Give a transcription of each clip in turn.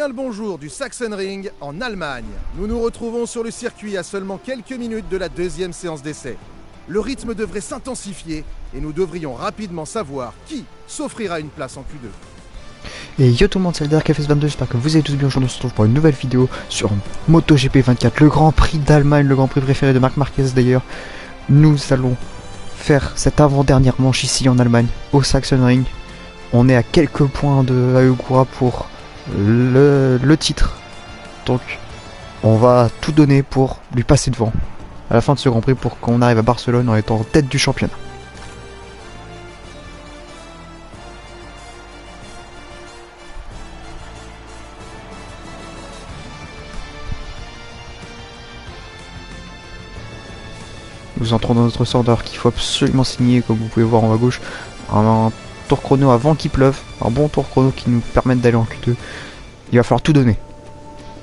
bien le bonjour du Sachsenring en Allemagne. Nous nous retrouvons sur le circuit à seulement quelques minutes de la deuxième séance d'essai. Le rythme devrait s'intensifier et nous devrions rapidement savoir qui s'offrira une place en Q2. Et yo tout le monde, c'est le DarkFS22, j'espère que vous allez tous bien. Aujourd'hui on se retrouve pour une nouvelle vidéo sur MotoGP 24, le Grand Prix d'Allemagne, le Grand Prix préféré de Marc Marquez d'ailleurs. Nous allons faire cette avant-dernière manche ici en Allemagne, au Sachsenring. On est à quelques points de Augura pour le titre. Donc on va tout donner pour lui passer devant à la fin de ce Grand Prix pour qu'on arrive à Barcelone en étant en tête du championnat. Nous entrons dans notre sordeur qu'il faut absolument signer, comme vous pouvez voir en haut à gauche, un tour chrono avant qu'il pleuve, un bon tour chrono qui nous permette d'aller en Q2. Il va falloir tout donner,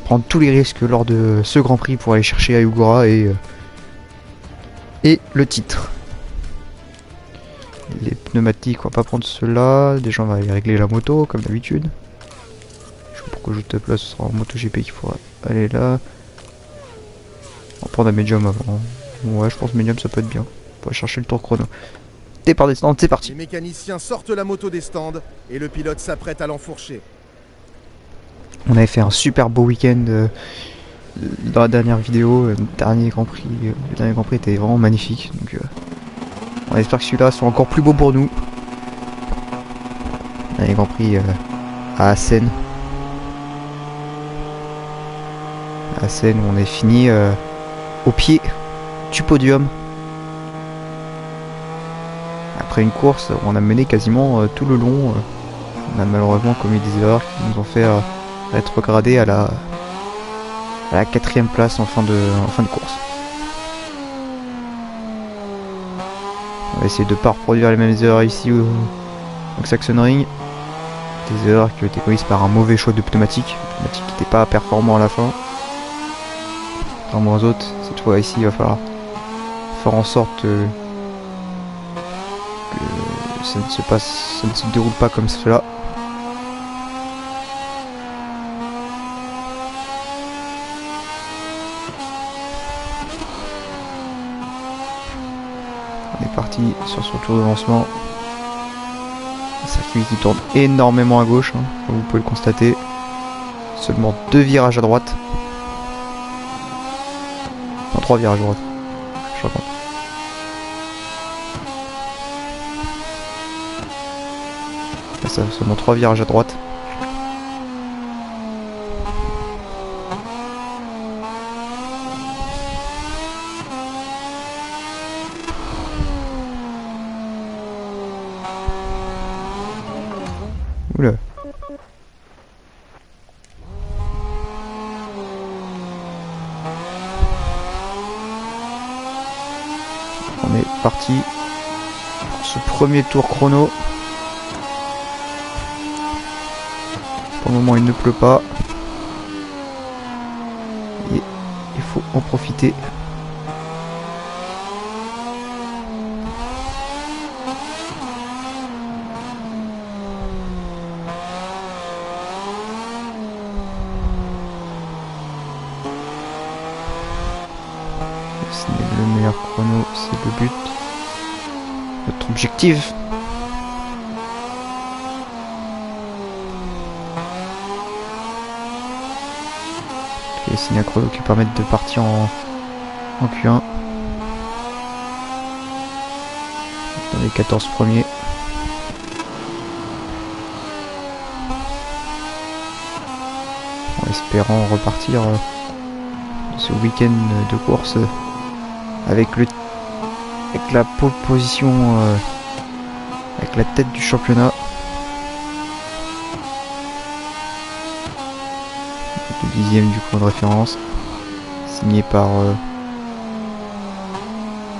prendre tous les risques lors de ce Grand Prix pour aller chercher Augura et le titre. Les pneumatiques, on va pas prendre ceux-là, déjà on va aller régler la moto comme d'habitude. Je sais pas pourquoi je te place, ce sera en MotoGP qu'il faudra aller là. On va prendre un médium avant. Ouais, je pense médium ça peut être bien. On va chercher le tour chrono. Départ des stands, c'est parti. Les mécaniciens sortent la moto des stands et le pilote s'apprête à l'enfourcher. On avait fait un super beau week-end dans la dernière vidéo. Le dernier Grand Prix était vraiment magnifique. Donc on espère que celui-là soit encore plus beau pour nous. Le dernier Grand Prix à Assen. À Assen où on est fini au pied du podium. Après une course, on a mené quasiment tout le long. On a malheureusement commis des erreurs qui nous ont fait rétrograder à la 4ème place en fin de course. On va essayer de ne pas reproduire les mêmes erreurs ici au Sachsenring. Des erreurs qui ont été commises par un mauvais choix de pneumatique. Pneumatique qui n'était pas performant à la fin. Contrairement aux autres, cette fois ici il va falloir faire en sorte que ça ne se déroule pas comme cela. On est parti sur son tour de lancement. Un circuit qui tourne énormément à gauche, hein, comme vous pouvez le constater. Seulement 2 virages à droite. Enfin 3 virages à droite. Je raconte. Ça, seulement 3 virages à droite. Oula. On est parti pour ce premier tour chrono. Pour le moment il ne pleut pas et il faut en profiter. Ce n'est le meilleur chrono, c'est le but, notre objectif. Et signer un chrono qui permettent de partir en Q1 dans les 14 premiers. En espérant repartir de ce week-end de course avec la pole position, avec la tête du championnat. Le 10e du chrono de référence, signé par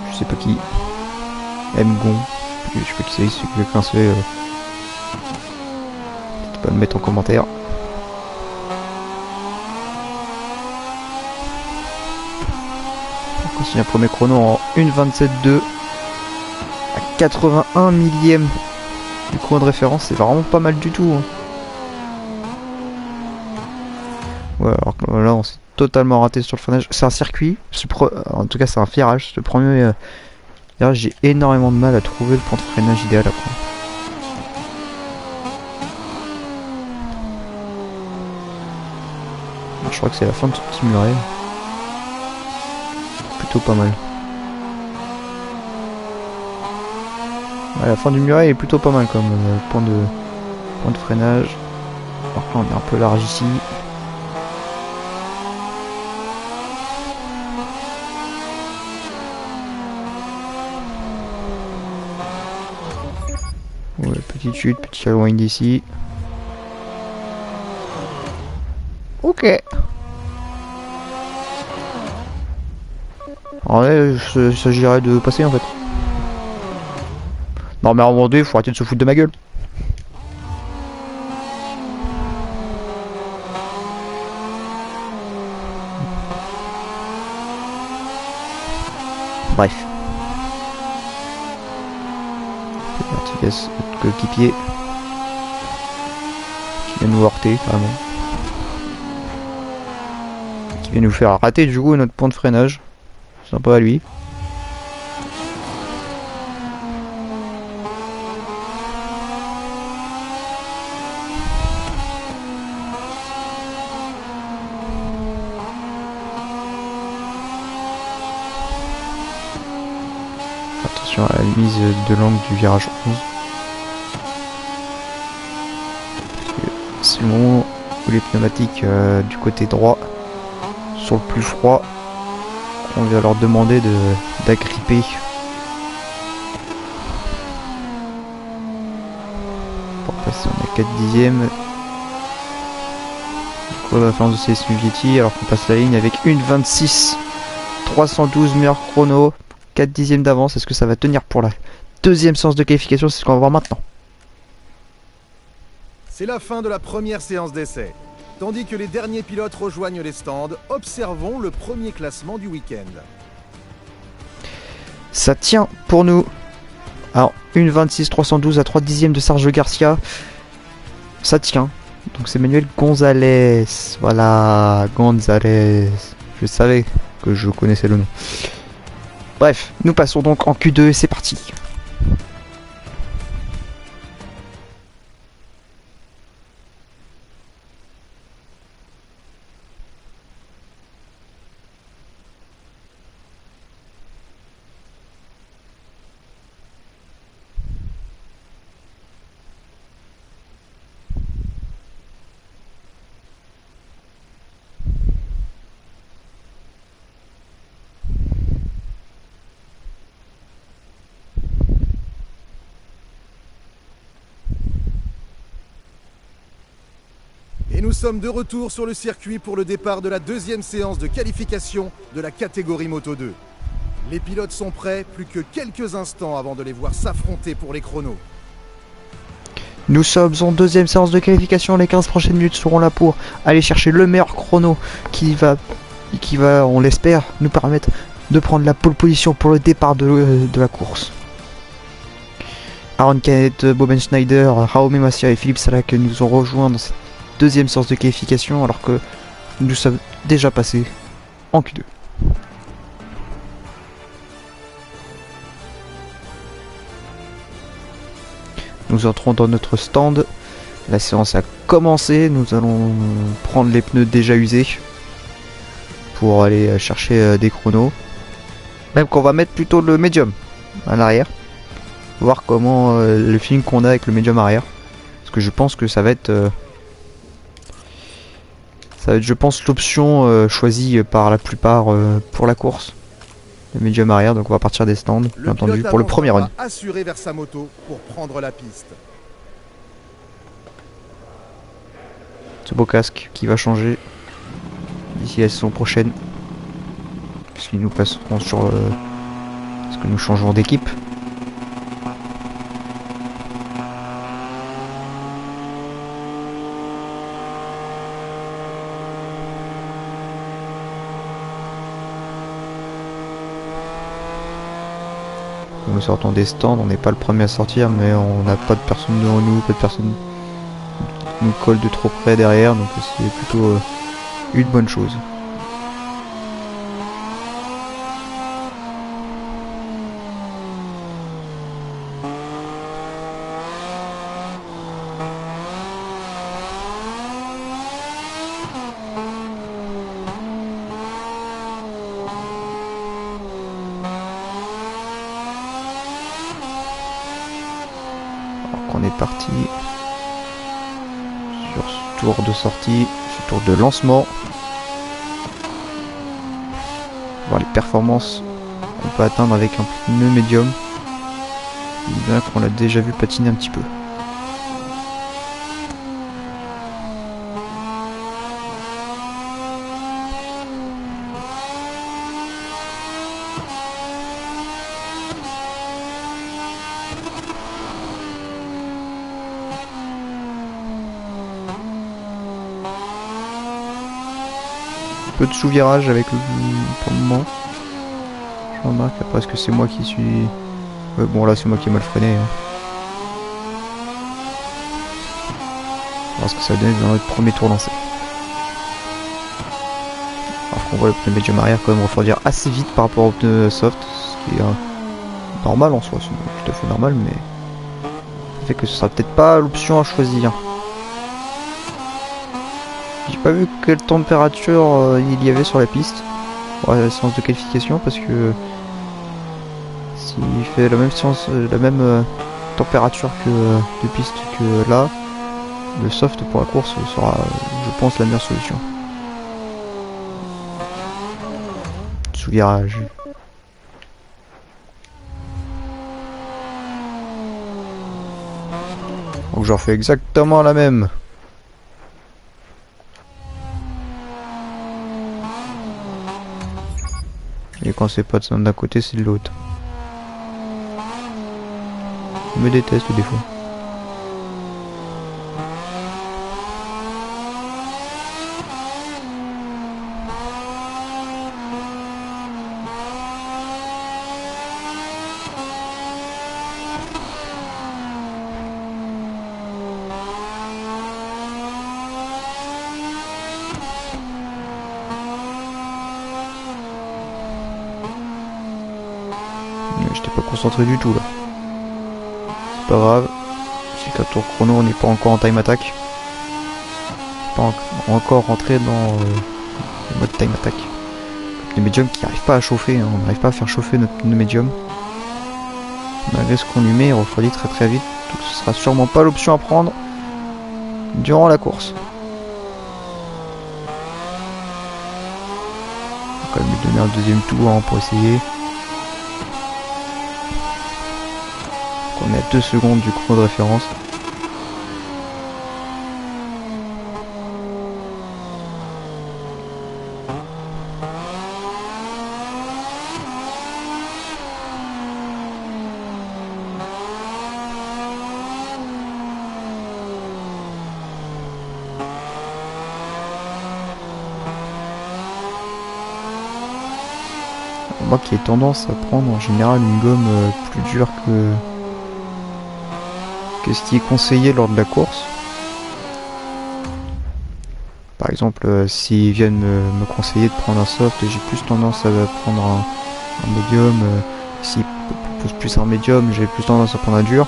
je sais pas qui, M Gon, je sais pas qui c'est, si quelqu'un sait, n'hésitez pas à me mettre en commentaire. On continue un premier chrono en 1:27.2 à 81 millième du chrono de référence, c'est vraiment pas mal du tout, hein. Ouais, alors que là, on s'est totalement raté sur le freinage. C'est un circuit, en tout cas, c'est un virage. Le premier virage, j'ai énormément de mal à trouver le point de freinage idéal après. Je crois que c'est la fin de ce petit muret. Plutôt pas mal. Ouais, la fin du muret est plutôt pas mal comme point de freinage. Alors que là, on est un peu large ici. Ouais, petite chute, petit rewind ici. Ok. Alors là, il s'agirait de passer en fait. Non mais à un moment donné, il faut arrêter de se foutre de ma gueule. Bref. Martinez, notre coéquipier, qui vient nous heurter carrément. Qui vient nous faire rater du coup notre point de freinage. Sympa à lui. Attention à la mise de l'angle du virage 11. C'est le moment où les pneumatiques du côté droit sont le plus froid. On va leur demander d'agripper. Pour passer, on est 4 dixièmes. Quoi la différence de CS Vietti alors qu'on passe la ligne avec une 26 312 meilleur chrono. 4 dixièmes d'avance, est-ce que ça va tenir pour la deuxième séance de qualification? C'est ce qu'on va voir maintenant. C'est la fin de la première séance d'essai. Tandis que les derniers pilotes rejoignent les stands, observons le premier classement du week-end. Ça tient pour nous. Alors, une 26 312 à 3 dixièmes de Sergio Garcia. Ça tient. Donc c'est Manuel Gonzalez. Voilà, Gonzalez. Je savais que je connaissais le nom. Bref, nous passons donc en Q2 et c'est parti. Et nous sommes de retour sur le circuit pour le départ de la deuxième séance de qualification de la catégorie Moto 2. Les pilotes sont prêts, plus que quelques instants avant de les voir s'affronter pour les chronos. Nous sommes en deuxième séance de qualification, les 15 prochaines minutes seront là pour aller chercher le meilleur chrono qui va on l'espère, nous permettre de prendre la pole position pour le départ de la course. Aaron Canet, Boben Schneider, Jaume Masia et Philippe Salak nous ont rejoints dans cette deuxième séance de qualification alors que nous sommes déjà passés en Q2. Nous entrons dans notre stand. La séance a commencé. Nous allons prendre les pneus déjà usés pour aller chercher des chronos. Même qu'on va mettre plutôt le médium à l'arrière. Voir comment le feeling qu'on a avec le médium arrière. Parce que je pense que ça va être je pense, l'option choisie par la plupart pour la course. Le médium arrière, donc on va partir des stands, bien entendu, pour le premier run. Assuré vers sa moto pour prendre la piste. Ce beau casque qui va changer d'ici la saison prochaine. Puisqu'ils nous passeront sur... parce que nous changerons d'équipe. Nous sortons des stands, on n'est pas le premier à sortir, mais on n'a pas de personne devant nous, pas de personne nous colle de trop près derrière, donc c'est plutôt une bonne chose. On est parti sur ce tour de sortie, ce tour de lancement. Voir les performances qu'on peut atteindre avec un pneu médium. Bien qu'on l'a déjà vu patiner un petit peu. Peu de sous-virage avec le pour le moment. Je remarque après est-ce que c'est moi qui suis. Ouais, bon là c'est moi qui ai mal freiné. On va voir ce que ça donne dans notre premier tour lancé. Alors qu'on voit le pneu médium arrière quand même refroidir assez vite par rapport au pneu soft, ce qui est normal en soi, c'est tout à fait normal, mais ça fait que ce sera peut-être pas l'option à choisir. J'ai pas vu quelle température il y avait sur la piste pour la séance de qualification, parce que s'il fait la même séance, la même température que de piste que là, le soft pour la course sera, je pense, la meilleure solution. Sous-virage. Donc je refais exactement la même. Et quand c'est pas d'un côté, c'est de l'autre. Je me déteste des fois. J'étais pas concentré du tout là. C'est pas grave. C'est qu'à tour chrono, on n'est pas encore en time attack. Pas encore rentré dans le mode time attack. Le médium qui n'arrive pas à chauffer, hein. On n'arrive pas à faire chauffer notre pneu médium. Malgré ce qu'on lui met, il refroidit très très vite. Donc ce sera sûrement pas l'option à prendre durant la course. On va quand même lui donner un deuxième tour hein, pour essayer. On est à 2 secondes du chrono de référence. Moi qui ai tendance à prendre en général une gomme plus dure que ce qui est conseillé lors de la course. Par exemple, s'ils viennent me conseiller de prendre un soft, j'ai plus tendance à prendre un médium. S'ils proposent plus un médium, j'ai plus tendance à prendre un dur.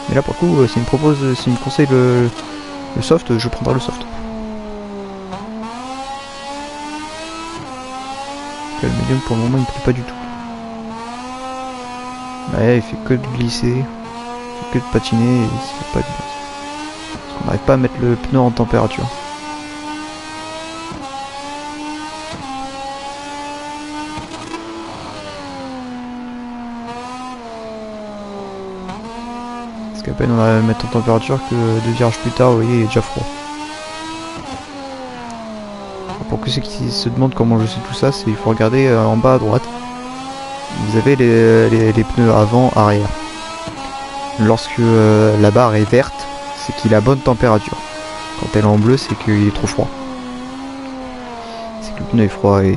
Mais là, pour le coup, s'ils me conseillent le soft, je prendrai le soft. Le médium, pour le moment, il me plaît pas du tout. Ouais, il fait que de glisser. Que de patiner et c'est pas du tout. Parce qu'on n'arrive pas à mettre le pneu en température. Parce qu'à peine on arrive à le mettre en température que 2 virages plus tard, vous voyez, il est déjà froid. Pour ceux qui se demandent comment je sais tout ça, c'est il faut regarder en bas à droite. Vous avez les pneus avant, arrière. Lorsque la barre est verte, c'est qu'il a bonne température. Quand elle est en bleu, c'est qu'il est trop froid. C'est que le pneu est froid et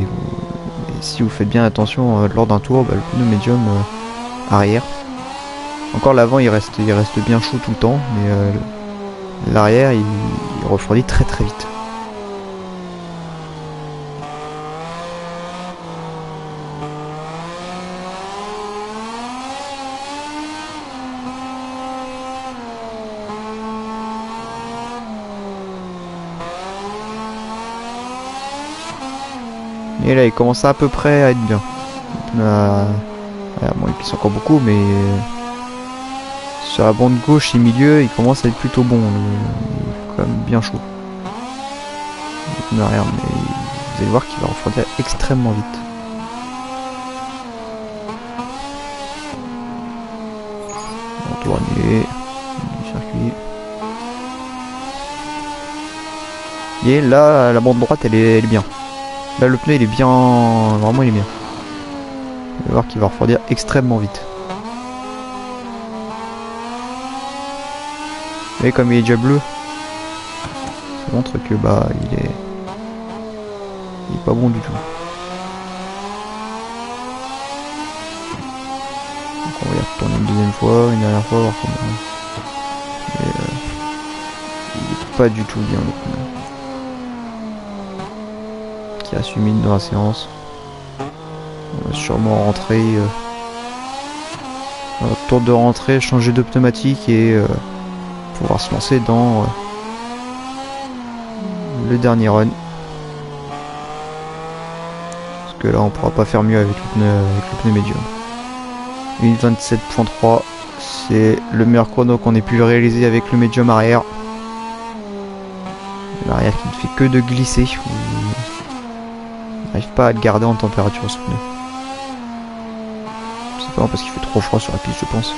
si vous faites bien attention lors d'un tour, le pneu médium arrière. Encore l'avant il reste bien chaud tout le temps, mais l'arrière il refroidit très très vite. Et là il commence à peu près à être bien. Bon, il pisse encore beaucoup, mais sur la bande gauche et milieu il commence à être plutôt bon. Il est quand même bien chaud. Il n'a rien, mais vous allez voir qu'il va refroidir extrêmement vite. On tourne du circuit. Et là, la bande droite, elle est bien. Là, le pneu, il est bien. Vraiment, il est bien. Vous allez voir qu'il va refroidir extrêmement vite. Et comme il est déjà bleu, ça montre que bah il est pas bon du tout. Donc on va y retourner une deuxième fois, une dernière fois, voir comment. Mais il est pas du tout bien le pneu. Qui reste humide dans la séance. On va sûrement rentrer. Tour de rentrée, changer de pneumatique et pouvoir se lancer dans le dernier run. Parce que là on pourra pas faire mieux avec le pneu médium. 1:27.3, c'est le meilleur chrono qu'on ait pu réaliser avec le médium arrière. L'arrière qui ne fait que de glisser. On n'arrive pas à le garder en température ce pneu. C'est pas parce qu'il fait trop froid sur la piste, je pense.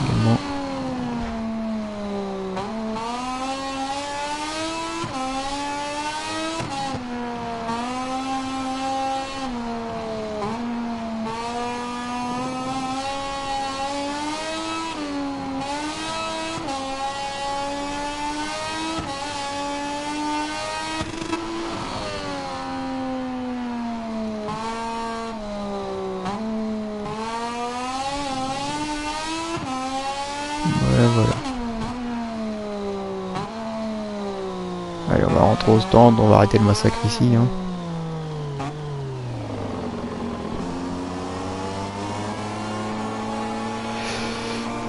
Également. Voilà. Allez, on va rentrer au stand, on va arrêter le massacre ici. Hein.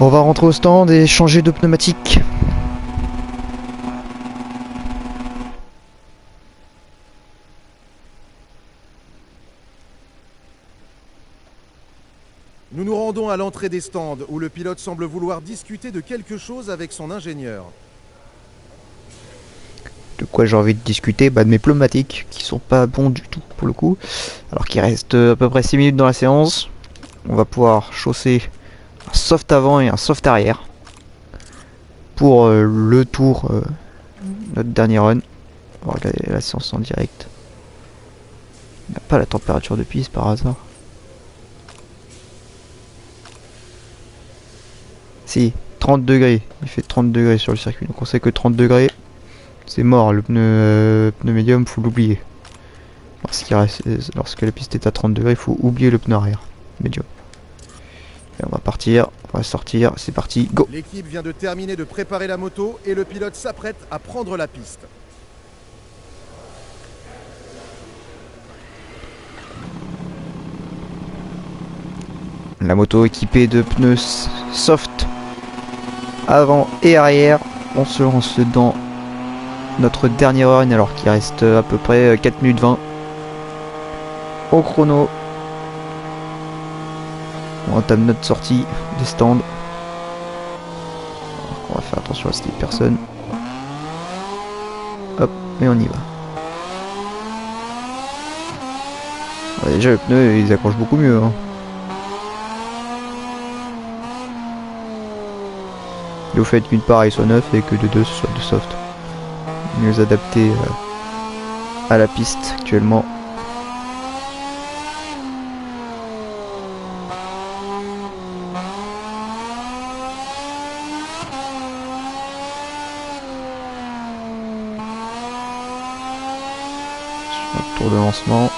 On va rentrer au stand et changer de pneumatique. Nous nous rendons à l'entrée des stands où le pilote semble vouloir discuter de quelque chose avec son ingénieur. De quoi j'ai envie de discuter? Bah de mes pneumatiques qui sont pas bons du tout pour le coup. Alors qu'il reste à peu près 6 minutes dans la séance. On va pouvoir chausser un soft avant et un soft arrière. Pour le tour, notre dernier run. On va regarder la séance en direct. Il n'y a pas la température de piste par hasard. Si, 30 degrés. Il fait 30 degrés sur le circuit. Donc on sait que 30 degrés, c'est mort. Le pneu médium, faut l'oublier. Lorsque la piste est à 30 degrés, il faut oublier le pneu arrière médium. Et on va partir, on va sortir. C'est parti, go! L'équipe vient de terminer de préparer la moto et le pilote s'apprête à prendre la piste. La moto équipée de pneus soft avant et arrière. On se lance dans notre dernier run alors qu'il reste à peu près 4 minutes 20 au chrono. On entame notre sortie des stands. On va faire attention à ce qu'il y ait personne. Hop, et on y va. Déjà le pneu ils accrochent beaucoup mieux. Hein. Et au fait qu'une part il soit neuf et que de deux ce soit de soft. Mieux adapté à la piste actuellement. Tour de lancement.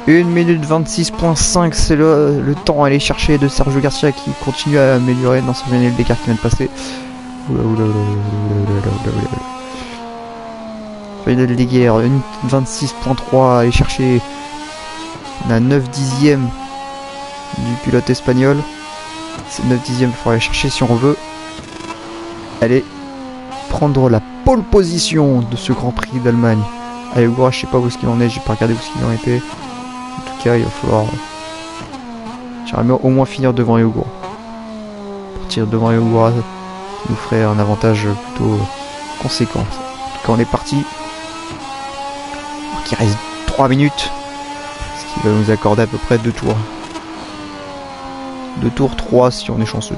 1 minute 26.5, c'est le temps à aller chercher de Sergio Garcia qui continue à améliorer dans ce final d'écart qui vient de passer. Final des guerres, 1 minute 26.3 à aller chercher. On a 9 dixièmes du pilote espagnol. C'est 9 dixièmes qu'il faut aller chercher si on veut aller prendre la pole position de ce Grand Prix d'Allemagne. Allez, Ogura, je sais pas où est-ce qu'il en est, j'ai pas regardé où est-ce qu'il en était. En tout cas, il va falloir... J'aimerais bien au moins finir devant Ogura. Partir devant Ogura nous ferait un avantage plutôt conséquent. En tout cas, on est parti. Il reste 3 minutes. Ce qui va nous accorder à peu près 2 tours. 2 tours, 3 si on est chanceux.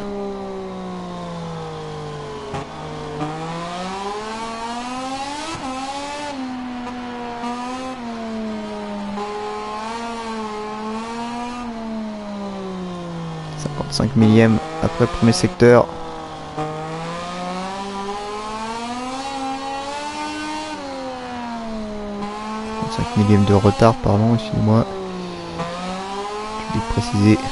.5 millième après premier secteur. 5 millième de retard, pardon, excusez-moi. Je vais préciser. «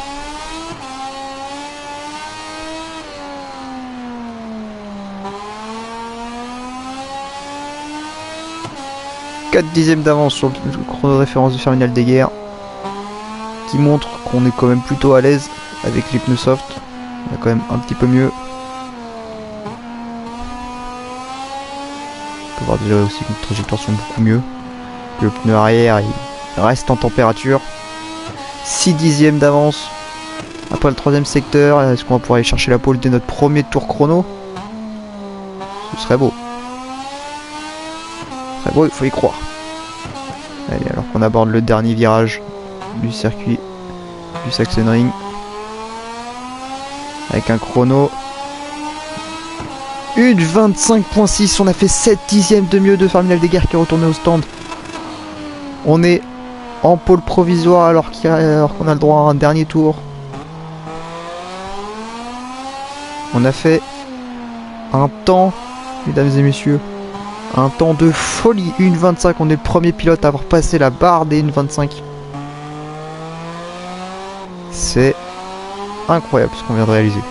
4 dixièmes d'avance sur le chrono de référence de Ferminal des Guerres, qui montre qu'on est quand même plutôt à l'aise avec les pneus soft. On a quand même un petit peu mieux. On peut voir déjà aussi que les trajectoires sont beaucoup mieux. Que le pneu arrière il reste en température. 6 dixièmes d'avance après le troisième secteur. Est-ce qu'on va pouvoir aller chercher la pole dès notre premier tour chrono? Ce serait beau. Ce serait beau, il faut y croire. Allez, alors qu'on aborde le dernier virage du circuit du Sachsenring avec un chrono 1:25.6. On a fait 7 dixièmes de mieux de Ferminal des Guerres qui est retourné au stand. On est en pôle provisoire alors qu'on a le droit à un dernier tour. On a fait un temps, mesdames et messieurs, un temps de folie, 1:25. On est le premier pilote à avoir passé la barre des 1:25. C'est incroyable ce qu'on vient de réaliser.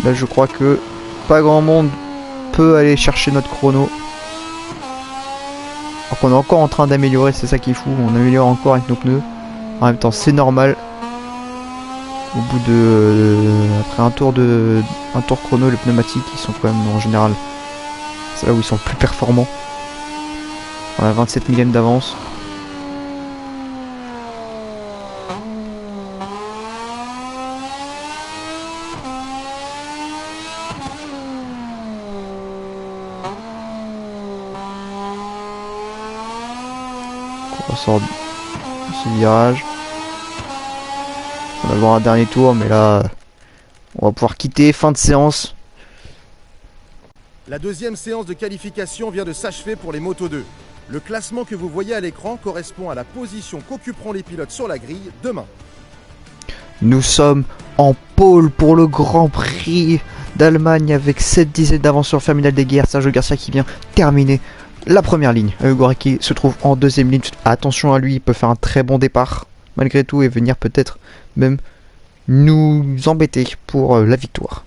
Là, je crois que pas grand monde peut aller chercher notre chrono. Alors qu'on est encore en train d'améliorer, c'est ça qui est fou. On améliore encore avec nos pneus. En même temps, c'est normal. Au bout de après un tour chrono, les pneumatiques ils sont quand même en général, c'est là où ils sont le plus performants. On a 27 millièmes d'avance. On ressort de ce virage. On va avoir un dernier tour, mais là, on va pouvoir quitter. Fin de séance. La deuxième séance de qualification vient de s'achever pour les Moto 2. Le classement que vous voyez à l'écran correspond à la position qu'occuperont les pilotes sur la grille demain. Nous sommes en pôle pour le Grand Prix d'Allemagne avec 7 dizaines d'avance sur Ferminal des Guerres. Sergio Garcia qui vient terminer la première ligne. Ogura qui se trouve en deuxième ligne. Attention à lui, il peut faire un très bon départ malgré tout et venir peut-être même nous embêter pour la victoire.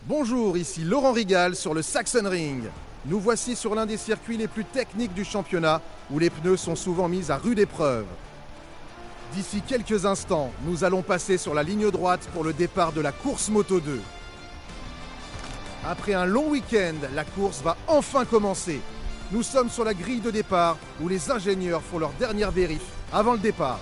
Bonjour, ici Laurent Rigal sur le Sachsenring. Nous voici sur l'un des circuits les plus techniques du championnat où les pneus sont souvent mis à rude épreuve. D'ici quelques instants, nous allons passer sur la ligne droite pour le départ de la course Moto 2. Après un long week-end, la course va enfin commencer. Nous sommes sur la grille de départ où les ingénieurs font leur dernière vérif avant le départ.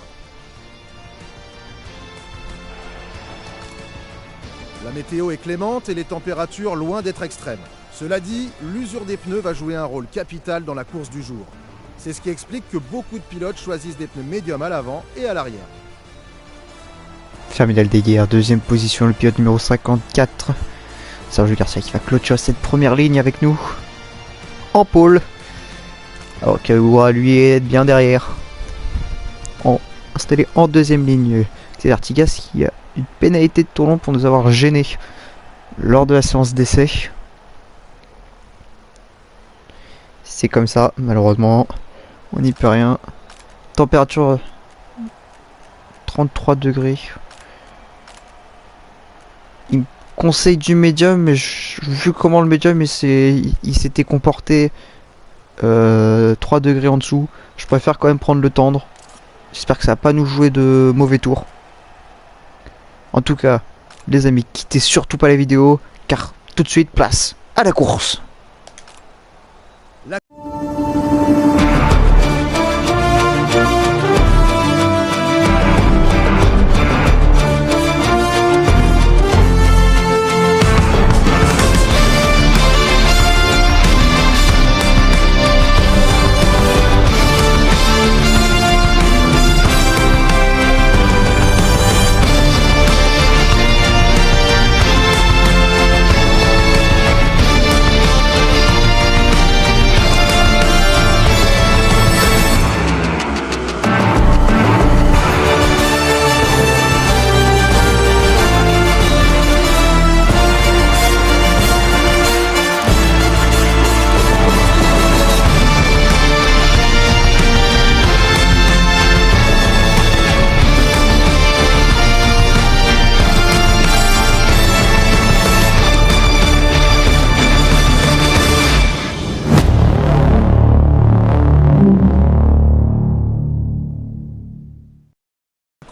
La météo est clémente et les températures loin d'être extrêmes. Cela dit, l'usure des pneus va jouer un rôle capital dans la course du jour. C'est ce qui explique que beaucoup de pilotes choisissent des pneus médiums à l'avant et à l'arrière. Ferminal des Guerres, deuxième position, le pilote numéro 54. Sergio Garcia qui va clôturer cette première ligne avec nous. En pôle. Alors Kawura lui est bien derrière. Installé en deuxième ligne. C'est Artigas qui a une pénalité de tournon pour nous avoir gênés lors de la séance d'essai. C'est comme ça, malheureusement. On n'y peut rien. Température 33 degrés. Il me conseille du médium, mais vu comment le médium il s'était comporté 3 degrés en dessous, je préfère quand même prendre le tendre. J'espère que ça va pas nous jouer de mauvais tours. En tout cas, les amis, quittez surtout pas la vidéo, car tout de suite, place à la course. La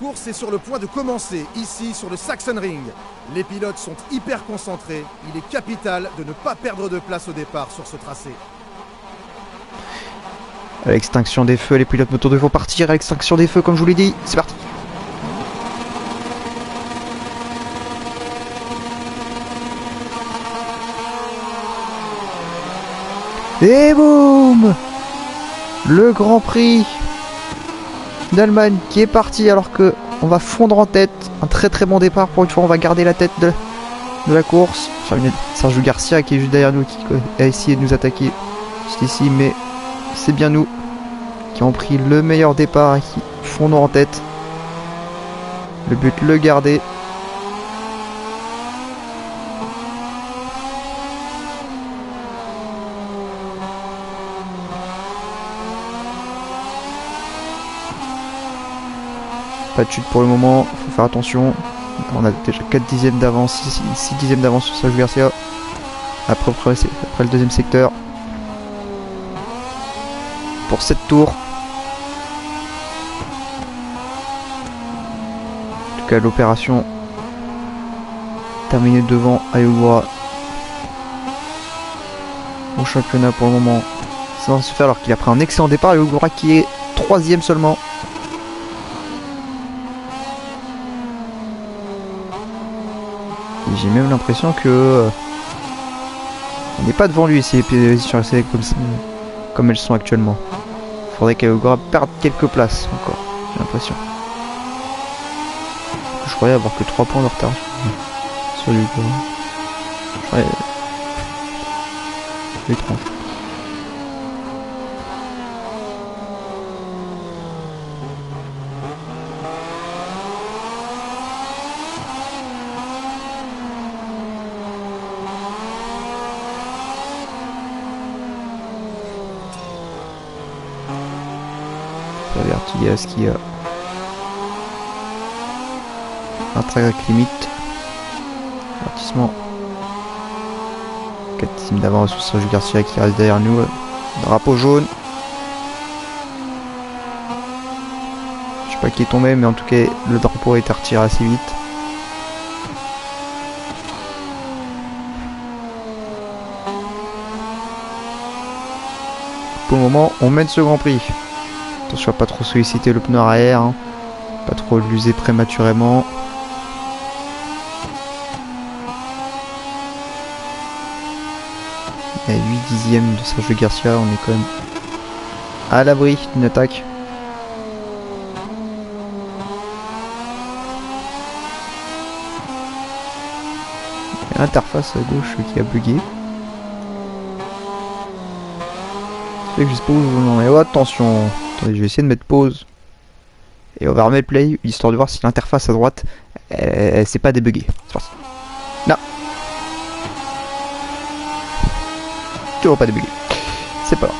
course est sur le point de commencer, ici sur le Sachsenring. Les pilotes sont hyper concentrés. Il est capital de ne pas perdre de place au départ sur ce tracé. À l'extinction des feux, les pilotes moto 2 vont partir. À l'extinction des feux, comme je vous l'ai dit, c'est parti. Et boum! Le Grand Prix d'Allemagne qui est parti alors que on va fondre en tête. Un très très bon départ pour une fois. On va garder la tête de la course. Sergio Garcia qui est juste derrière nous, qui a essayé de nous attaquer juste ici, mais c'est bien nous qui ont pris le meilleur départ et qui fondent en tête. Le but, le garder. Pas de chute pour le moment, faut faire attention. On a déjà 4 dixièmes d'avance, 6 dixièmes d'avance sur Sergio Garcia. Après le deuxième secteur. Pour 7 tours. En tout cas, l'opération terminée devant Ayogura au championnat pour le moment. Ça va se faire alors qu'il a pris un excellent départ. Ayogura qui est 3ème seulement. J'ai même l'impression que on n'est pas devant lui si les sur les comme elles sont actuellement. Faudrait qu'Ayogura perde quelques places encore, j'ai l'impression. Je croyais avoir que 3 points de retard sur lui. Ouais. Étrange. Artigas qui a un track limite. Avertissement. 4 teams d'avance sur Sergio Garcia qui reste derrière nous. Drapeau jaune. Je sais pas qui est tombé, mais en tout cas le drapeau a été retiré assez vite. Pour le moment, on mène ce Grand Prix. Attention à pas trop solliciter le pneu arrière, hein. Pas trop l'user prématurément. Et 8 dixièmes de Sergio Garcia, on est quand même à l'abri d'une attaque. L'interface à gauche qui a bugué. C'est que je sais pas où non mais oh, attention. Attendez, je vais essayer de mettre pause. Et on va remettre play, histoire de voir si l'interface à droite, elle s'est pas débuguée. C'est parti. Non. Toujours pas débugué. C'est pas grave.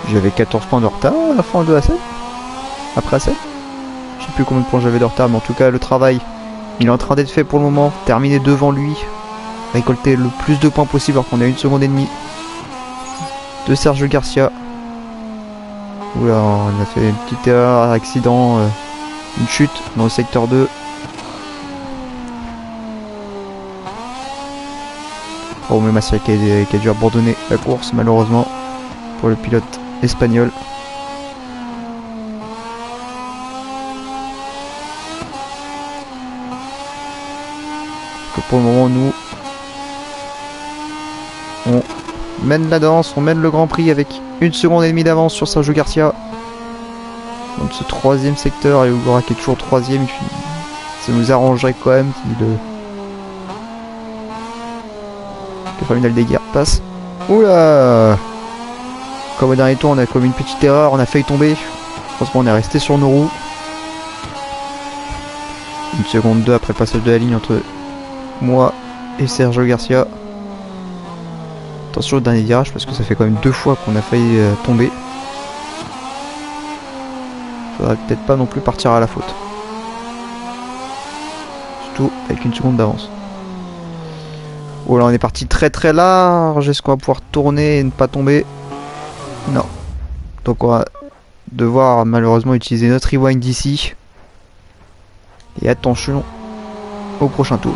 J'avais 14 points de retard à la fin de A7. Après A7. Je sais plus combien de points j'avais de retard, mais en tout cas le travail, il est en train d'être fait pour le moment. Terminé devant lui. Récolter le plus de points possible alors qu'on est à 1 seconde et demie de Sergio Garcia. Oula, on a fait une petite erreur, accident, une chute dans le secteur 2. Oh, mais Massia qui a dû abandonner la course malheureusement pour le pilote espagnol. Que pour le moment nous on mène la danse, on mène le Grand Prix avec 1 seconde et demie d'avance sur Sergio Garcia. Donc ce troisième secteur, et Ogura qui est toujours troisième, ça nous arrangerait quand même qu'il que Formule des Guerres passe. Oula! Comme au dernier tour, on a commis une petite erreur, on a failli tomber. Franchement, on est resté sur nos roues. 1 seconde 2 après le passage de la ligne entre moi et Sergio Garcia. Attention au dernier virage parce que ça fait quand même 2 fois qu'on a failli tomber. Faudrait peut-être pas non plus partir à la faute. Surtout avec 1 seconde d'avance. Oh là, on est parti très très large. Est-ce qu'on va pouvoir tourner et ne pas tomber? Non. Donc on va devoir malheureusement utiliser notre rewind ici. Et attention au prochain tour.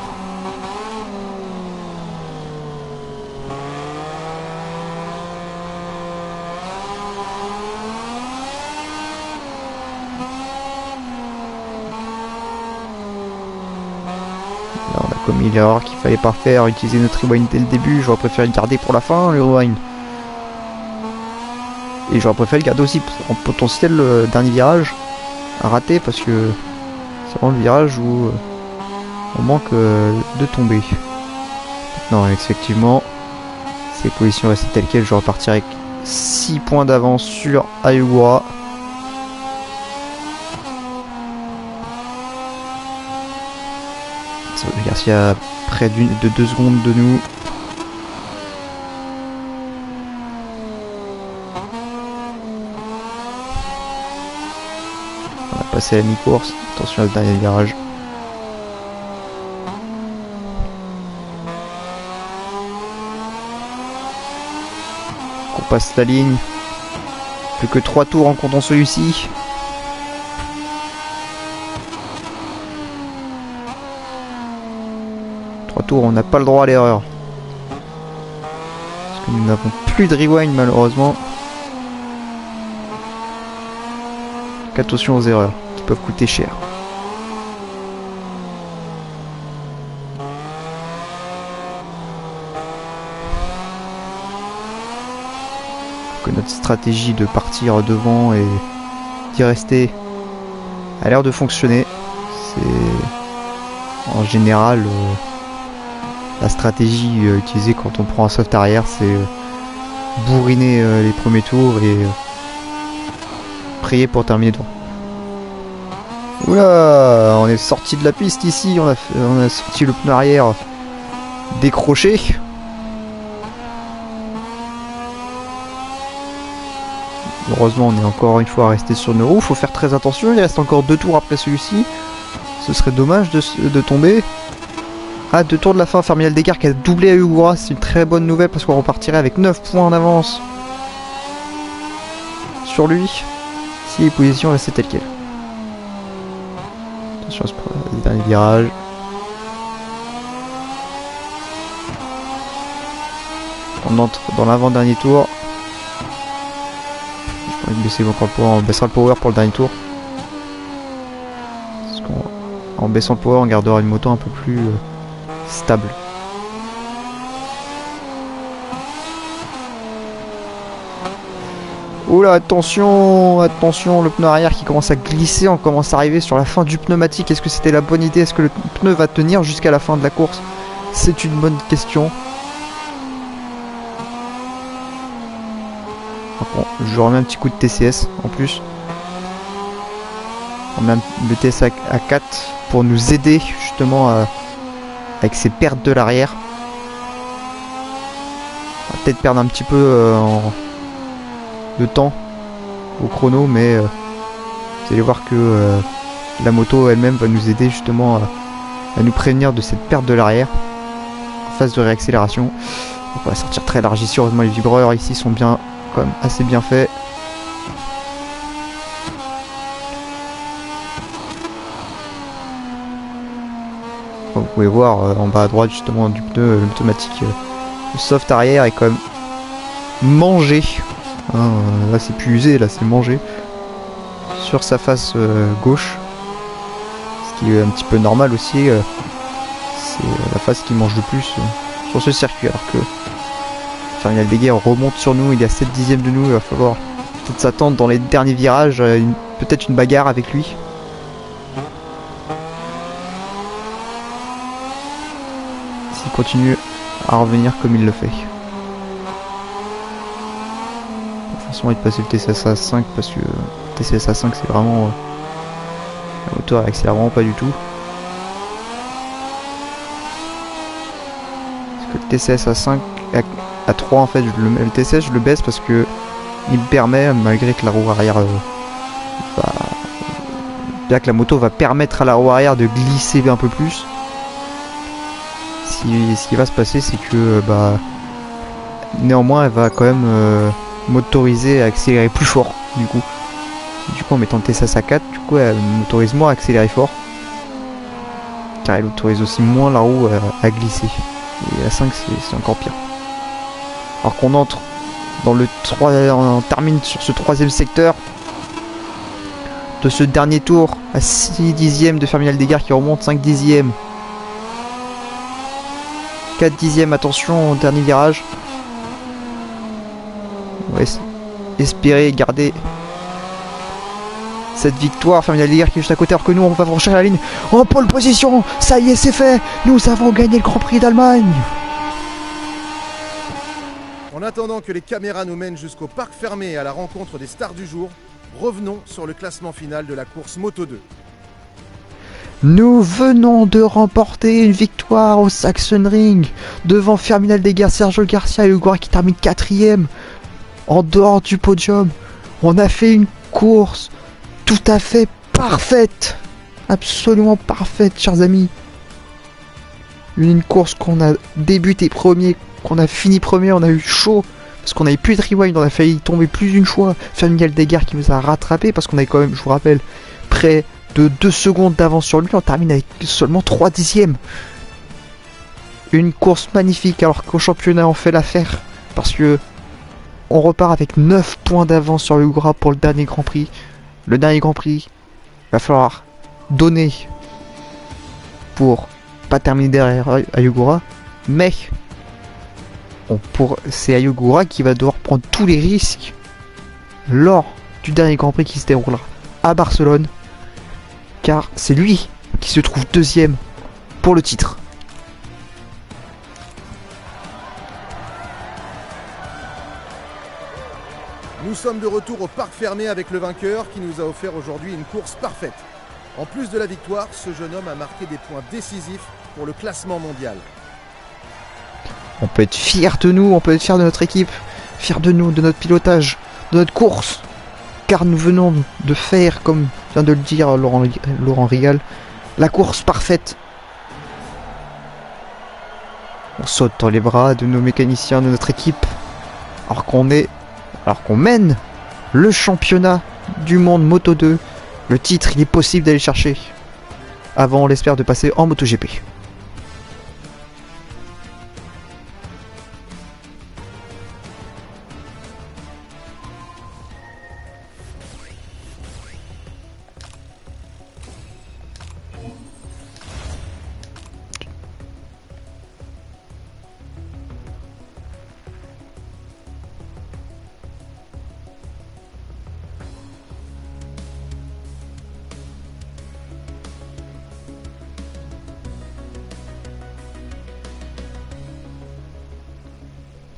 Là on a commis l'erreur qu'il fallait pas faire, utiliser notre rewind dès le début. J'aurais préféré le garder pour la fin, le rewind. Et j'aurais préféré le garder aussi en potentiel le dernier virage à rater parce que c'est vraiment le virage où on manque de tomber. Non, effectivement, si les positions restaient telles quelles, je repartirais avec 6 points d'avance sur Ayogura. Garcia près de 2 secondes de nous. On va passer à la mi-course. Attention à ce dernier virage. On passe la ligne. Plus que 3 tours en comptant celui-ci. Tour, on n'a pas le droit à l'erreur. Parce que nous n'avons plus de rewind malheureusement. Donc attention aux erreurs qui peuvent coûter cher. Que notre stratégie de partir devant et d'y rester a l'air de fonctionner. C'est en général la stratégie utilisée quand on prend un soft arrière, c'est bourriner les premiers tours et prier pour terminer devant. Oula, on est sorti de la piste ici, on a sorti le pneu arrière décroché. Heureusement, on est encore une fois resté sur nos roues. Faut faire très attention, il reste encore 2 tours après celui-ci. Ce serait dommage de tomber. Ah, 2 tours de la fin, Fermial Descartes qui a doublé à Ogura, c'est une très bonne nouvelle parce qu'on repartirait avec 9 points d'avance sur lui si les positions restaient telles quelles. Attention à ce dernier virage. On entre dans l'avant-dernier tour. Je vais baisser encore le power, on baissera le power pour le dernier tour. Parce qu'en baissant le power, on gardera une moto un peu plus stable. Oula, attention, attention, le pneu arrière qui commence à glisser, on commence à arriver sur la fin du pneumatique. Est-ce que c'était la bonne idée? Est-ce que le pneu va tenir jusqu'à la fin de la course? C'est une bonne question. Bon, je remets un petit coup de TCS en plus. On met le TCS à 4 pour nous aider justement avec ces pertes de l'arrière. On va peut-être perdre un petit peu de temps au chrono, mais vous allez voir que la moto elle-même va nous aider justement à nous prévenir de cette perte de l'arrière en phase de réaccélération. Donc on va sortir très large ici. Heureusement les vibreurs ici sont bien, quand même assez bien faits. Vous pouvez voir en bas à droite justement du pneu automatique, le soft arrière est quand même mangé. Hein, là c'est plus usé, là c'est mangé sur sa face gauche, ce qui est un petit peu normal aussi. C'est la face qui mange le plus sur ce circuit, alors que Terminal des Guerres remonte sur nous, il est à 7 dixièmes de nous, il va falloir peut-être s'attendre dans les derniers virages à peut-être une bagarre avec lui. S'il continue à revenir comme il le fait. Forcément il passer le TCS à 5 parce que TCS à 5 c'est vraiment la moto elle accélère vraiment pas du tout. Parce que le TCS à 5 à 3 en fait, le TCS je le baisse parce que il me permet, malgré que la roue arrière bien que la moto va permettre à la roue arrière de glisser un peu plus. Ce qui va se passer c'est que néanmoins elle va quand même m'autoriser à accélérer plus fort du coup. En mettant le TCS à 4, du coup elle m'autorise moins à accélérer fort. Car elle autorise aussi moins la roue à glisser. Et à 5 c'est encore pire. Alors qu'on entre dans le 3, on termine sur ce troisième secteur de ce dernier tour à 6 dixièmes de Terminal des Guerres qui remonte, 5 dixièmes. 4 dixièmes, attention au dernier virage. On va espérer garder cette victoire. Terminal des Guerres qui est juste à côté, alors que nous on va franchir la ligne en pole position. Ça y est, c'est fait, nous avons gagné le Grand Prix d'Allemagne. En attendant que les caméras nous mènent jusqu'au parc fermé à la rencontre des stars du jour, revenons sur le classement final de la course Moto 2. Nous venons de remporter une victoire au Sachsenring devant Terminal des Guerres, Sergio Garcia et Hugo qui termine 4ème en dehors du podium. On a fait une course tout à fait parfaite, absolument parfaite, chers amis. Une course qu'on a débuté premier, qu'on a fini premier, on a eu chaud parce qu'on avait plus de rewind, on a failli tomber plus d'une fois. Terminal des Guerres qui nous a rattrapé parce qu'on avait quand même, je vous rappelle, près de 2 secondes d'avance sur lui. On termine avec seulement 3 dixièmes. Une course magnifique, alors qu'au championnat on fait l'affaire parce que on repart avec 9 points d'avance sur le Gras pour le dernier Grand Prix. Le dernier Grand Prix, il va falloir donner pour pas terminer derrière Ayogura, mais c'est Ayogura qui va devoir prendre tous les risques lors du dernier Grand Prix qui se déroulera à Barcelone, car c'est lui qui se trouve deuxième pour le titre. Nous sommes de retour au parc fermé avec le vainqueur qui nous a offert aujourd'hui une course parfaite. En plus de la victoire, ce jeune homme a marqué des points décisifs pour le classement mondial. On peut être fier de nous, on peut être fier de notre équipe, fier de nous, de notre pilotage, de notre course, car nous venons de faire, comme vient de le dire Laurent Rigal, la course parfaite. On saute dans les bras de nos mécaniciens, de notre équipe, alors qu'on mène le championnat du monde Moto 2. Le titre, il est possible d'aller chercher avant, on l'espère, de passer en MotoGP.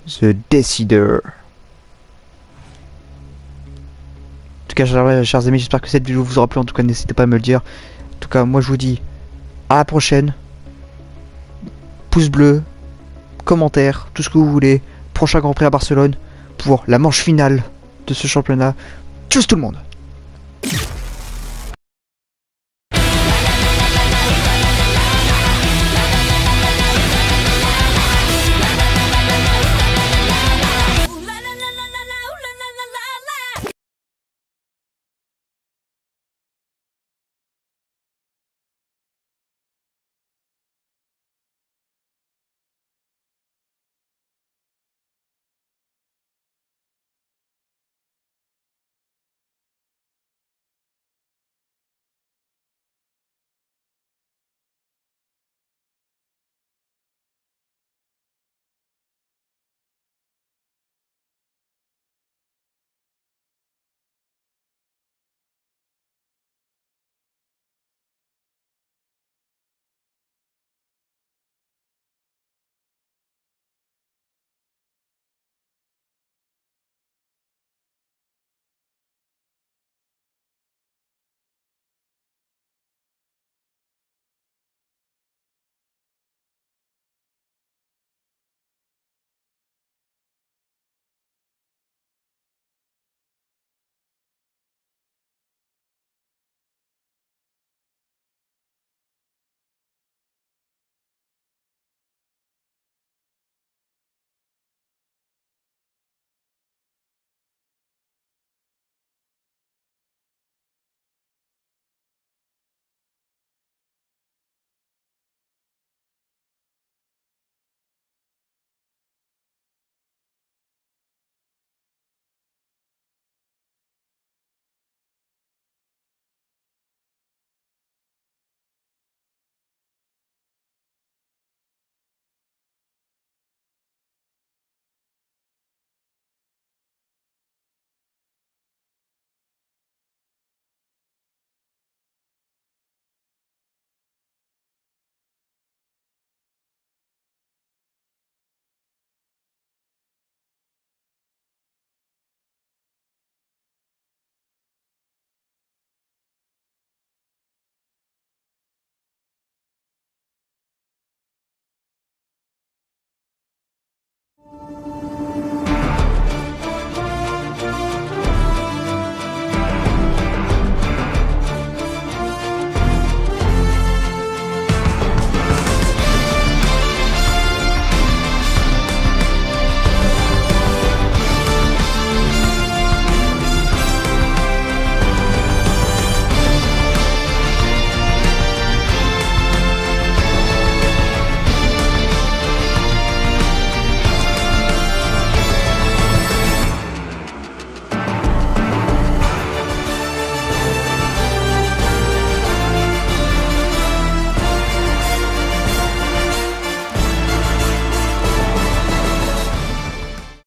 The Decider. En tout cas, chers amis, j'espère que cette vidéo vous aura plu. En tout cas, n'hésitez pas à me le dire. En tout cas, moi je vous dis à la prochaine. Pouce bleu, commentaire, tout ce que vous voulez. Prochain Grand Prix à Barcelone pour la manche finale de ce championnat. Tchuss tout le monde!